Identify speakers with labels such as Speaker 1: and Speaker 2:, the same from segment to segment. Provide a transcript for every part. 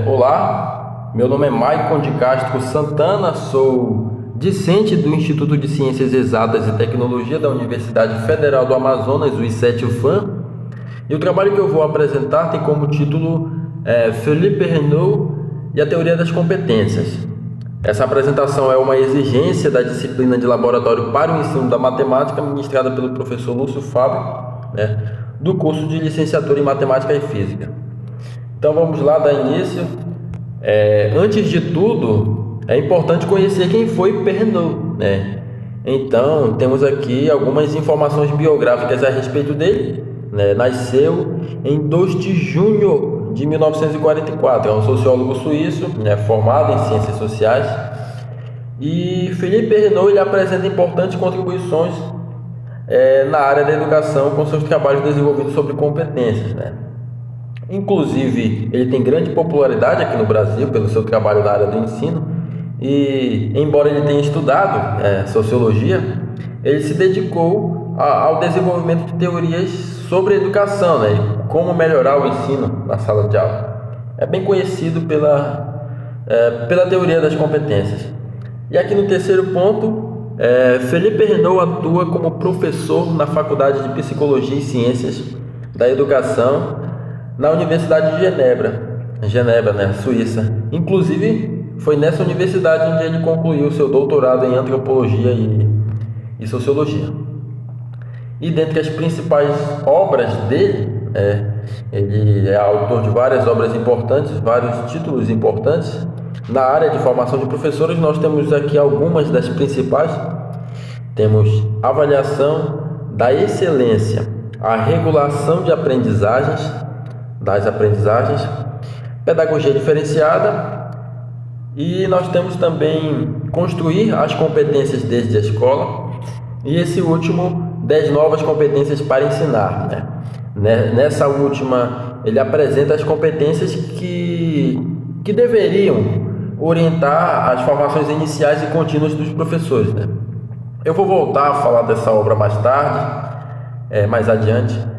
Speaker 1: Olá, meu nome é Maicon de Castro Santana, sou discente do Instituto de Ciências Exatas e Tecnologia da Universidade Federal do Amazonas, o ICET-UFAM, e o trabalho que eu vou apresentar tem como título Felipe Renault e a Teoria das Competências. Essa apresentação é uma exigência da disciplina de Laboratório para o Ensino da Matemática, ministrada pelo professor Lúcio Fábio, do curso de Licenciatura em Matemática e Física. Então vamos lá dar início. Antes de tudo, é importante conhecer quem foi Pernoud, né? Então temos aqui algumas informações biográficas a respeito dele, né? Nasceu em 2 de junho de 1944, é um sociólogo suíço, né? Formado em ciências sociais. E Philippe Renault ele apresenta importantes contribuições na área da educação com seus trabalhos desenvolvidos sobre competências, né? Inclusive, ele tem grande popularidade aqui no Brasil pelo seu trabalho na área do ensino e, embora ele tenha estudado sociologia, ele se dedicou ao desenvolvimento de teorias sobre educação, né? Como melhorar o ensino na sala de aula. É bem conhecido pela teoria das competências. E aqui no terceiro ponto, Felipe Renault atua como professor na Faculdade de Psicologia e Ciências da Educação na Universidade de Genebra, né, Suíça. Inclusive, foi nessa universidade onde ele concluiu seu doutorado em Antropologia e Sociologia. E dentre as principais obras dele, ele é autor de várias obras importantes, vários títulos importantes. Na área de formação de professores, nós temos aqui algumas das principais. Temos avaliação da excelência, a regulação de das aprendizagens, pedagogia diferenciada, e nós temos também construir as competências desde a escola, e esse último, 10 novas competências para ensinar, né? Nessa última, ele apresenta as competências que deveriam orientar as formações iniciais e contínuas dos professores, né? Eu vou voltar a falar dessa obra mais tarde, mais adiante.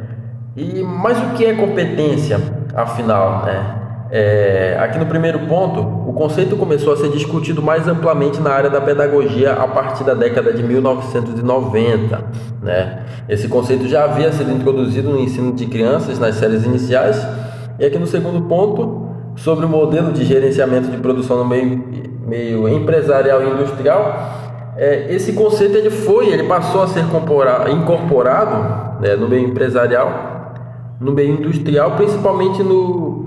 Speaker 1: Mas o que é competência, afinal, né? Aqui no primeiro ponto, o conceito começou a ser discutido mais amplamente na área da pedagogia a partir da década de 1990, né? Esse conceito já havia sido introduzido no ensino de crianças nas séries iniciais. E aqui no segundo ponto, sobre o modelo de gerenciamento de produção no meio empresarial e industrial, esse conceito ele passou a ser incorporado, né, no meio empresarial, no meio industrial, principalmente no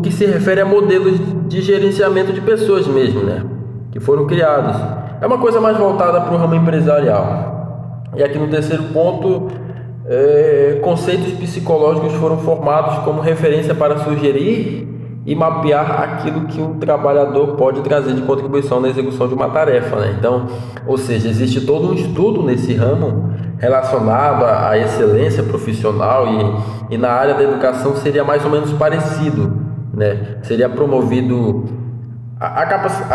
Speaker 1: que se refere a modelos de gerenciamento de pessoas mesmo, né, que foram criados. É uma coisa mais voltada para o ramo empresarial. E aqui no terceiro ponto, conceitos psicológicos foram formados como referência para sugerir e mapear aquilo que um trabalhador pode trazer de contribuição na execução de uma tarefa, né? Então, ou seja, existe todo um estudo nesse ramo relacionado à excelência profissional e na área da educação seria mais ou menos parecido, né? Seria promovido a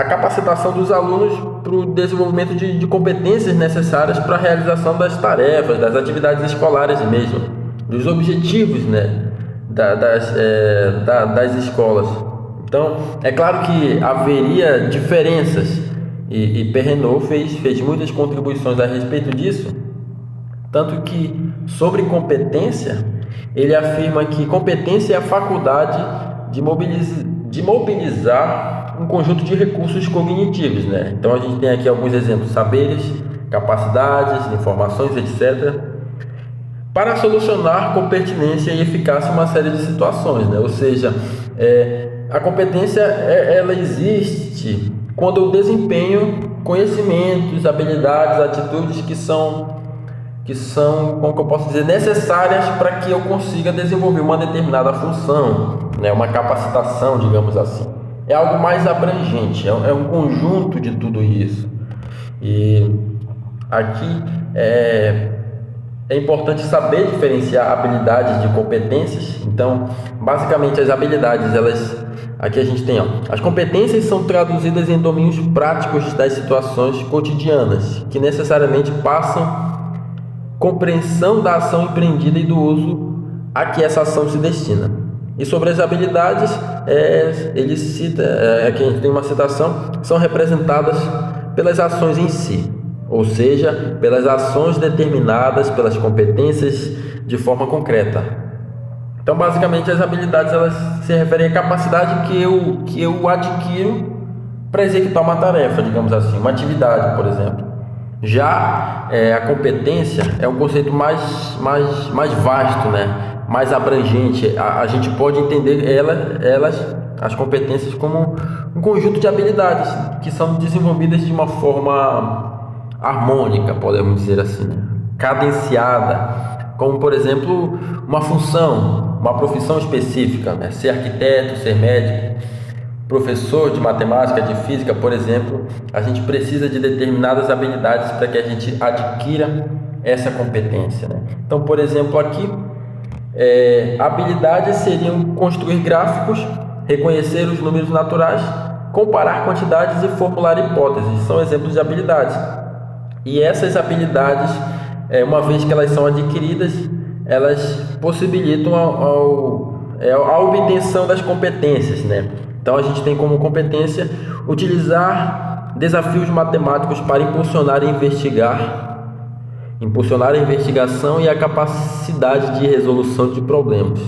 Speaker 1: capacitação dos alunos para o desenvolvimento de competências necessárias para a realização das tarefas, das atividades escolares mesmo, dos objetivos, né, das escolas. Então, é claro que haveria diferenças e Pernoud fez muitas contribuições a respeito disso, tanto que sobre competência, ele afirma que competência é a faculdade de mobilizar um conjunto de recursos cognitivos, né? Então a gente tem aqui alguns exemplos: saberes, capacidades, informações, etc., para solucionar com pertinência e eficácia uma série de situações, né? Ou seja, a competência ela existe quando eu desempenho conhecimentos, habilidades, atitudes que são, como que eu posso dizer, necessárias para que eu consiga desenvolver uma determinada função, né? Uma capacitação, digamos assim. É algo mais abrangente, é um conjunto de tudo isso. E aqui é importante saber diferenciar habilidades de competências. Então, basicamente, as habilidades, aqui a gente tem, as competências são traduzidas em domínios práticos das situações cotidianas, que necessariamente passam compreensão da ação empreendida e do uso a que essa ação se destina. E sobre as habilidades, ele cita, aqui a gente tem uma citação, são representadas pelas ações em si, ou seja, pelas ações determinadas, pelas competências de forma concreta. Então, basicamente, as habilidades elas se referem à capacidade que eu adquiro para executar uma tarefa, digamos assim, uma atividade, por exemplo. Já a competência é um conceito mais vasto, né? Mais abrangente. A gente pode entender as competências, como um conjunto de habilidades que são desenvolvidas de uma forma harmônica, podemos dizer assim, né? Cadenciada, como por exemplo uma função, uma profissão específica, né? Ser arquiteto, ser médico, professor de matemática, de física, por exemplo. A gente precisa de determinadas habilidades para que a gente adquira essa competência, né? Então, por exemplo, aqui habilidades seriam construir gráficos, reconhecer os números naturais, comparar quantidades e formular hipóteses. São exemplos de habilidades. E essas habilidades, uma vez que elas são adquiridas, elas possibilitam a obtenção das competências, né? Então a gente tem como competência utilizar desafios matemáticos para impulsionar a investigação e a capacidade de resolução de problemas.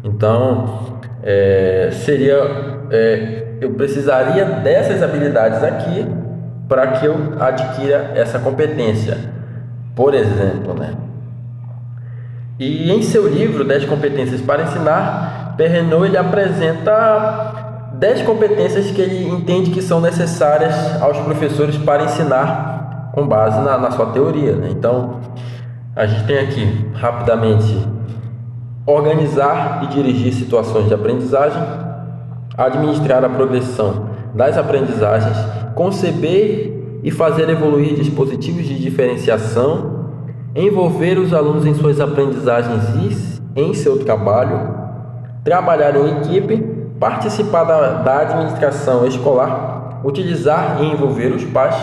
Speaker 1: Então, eu precisaria dessas habilidades aqui para que eu adquira essa competência, por exemplo, né? E em seu livro 10 competências para ensinar, Perrenot ele apresenta 10 competências que ele entende que são necessárias aos professores para ensinar com base na sua teoria, né? Então, a gente tem aqui, rapidamente, organizar e dirigir situações de aprendizagem, administrar a progressão das aprendizagens, conceber e fazer evoluir dispositivos de diferenciação, envolver os alunos em suas aprendizagens e em seu trabalho, trabalhar em equipe, participar da administração escolar, utilizar e envolver os pais,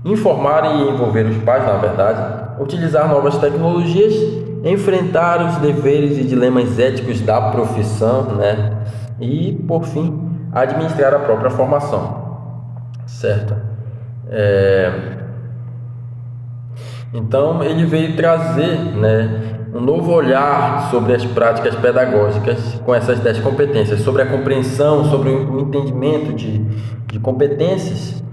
Speaker 1: informar e envolver os pais, na verdade, utilizar novas tecnologias, enfrentar os deveres e dilemas éticos da profissão, né? E, por fim, administrar a própria formação, certo? Então, ele veio trazer, né, um novo olhar sobre as práticas pedagógicas com essas 10 competências, sobre a compreensão, sobre o entendimento de competências.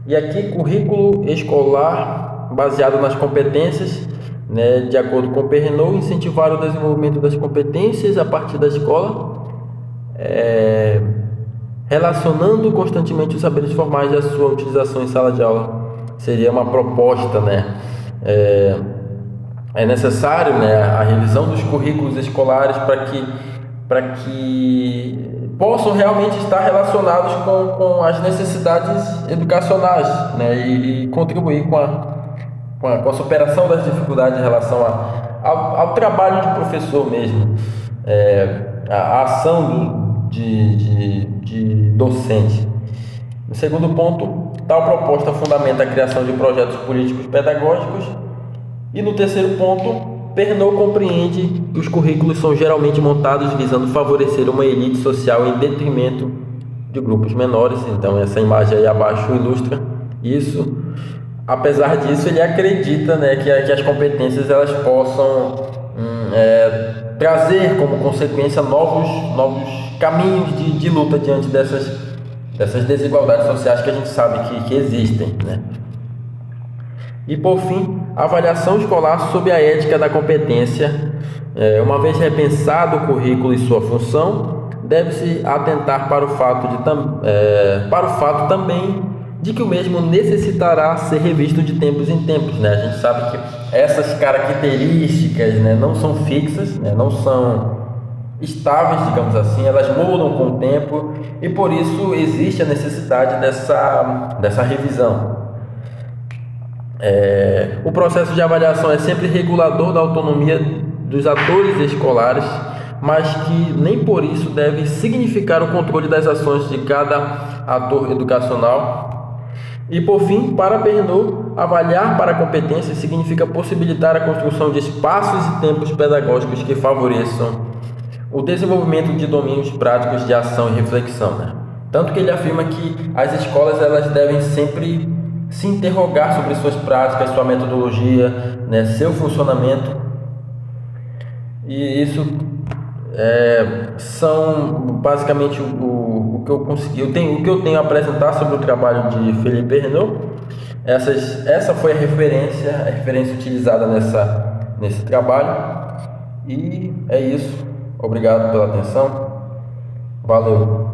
Speaker 1: E aqui, currículo escolar baseado nas competências, né, de acordo com Perrenot, incentivar o desenvolvimento das competências a partir da escola, relacionando constantemente os saberes formais e a sua utilização em sala de aula. Seria uma proposta, né? É necessário, né, a revisão dos currículos escolares para que possam realmente estar relacionados com as necessidades educacionais, né, e contribuir com a superação das dificuldades em relação ao trabalho de professor mesmo, a ação de docente. No segundo ponto, tal proposta fundamenta a criação de projetos políticos pedagógicos. E no terceiro ponto, Perrenot compreende que os currículos são geralmente montados visando favorecer uma elite social em detrimento de grupos menores. Então essa imagem aí abaixo ilustra isso. Apesar disso, ele acredita, né, que as competências elas possam trazer como consequência novos caminhos de luta diante dessas desigualdades sociais que a gente sabe que existem, né? E por fim, a avaliação escolar sob a ética da competência. Uma vez repensado o currículo e sua função, deve-se atentar para o fato também de que o mesmo necessitará ser revisto de tempos em tempos, né? A gente sabe que essas características, né, não são fixas, né, não são estáveis, digamos assim, elas mudam com o tempo e por isso existe a necessidade dessa revisão. O processo de avaliação é sempre regulador da autonomia dos atores escolares, mas que nem por isso deve significar o controle das ações de cada ator educacional. E por fim, para Perrenot, avaliar para competência significa possibilitar a construção de espaços e tempos pedagógicos que favoreçam o desenvolvimento de domínios práticos de ação e reflexão, né? Tanto que ele afirma que as escolas elas devem sempre se interrogar sobre suas práticas, sua metodologia, né, seu funcionamento. E isso são basicamente o que eu consegui. O que eu tenho a apresentar sobre o trabalho de Felipe Renaud. Essa foi a referência utilizada nesse trabalho. E é isso. Obrigado pela atenção. Valeu.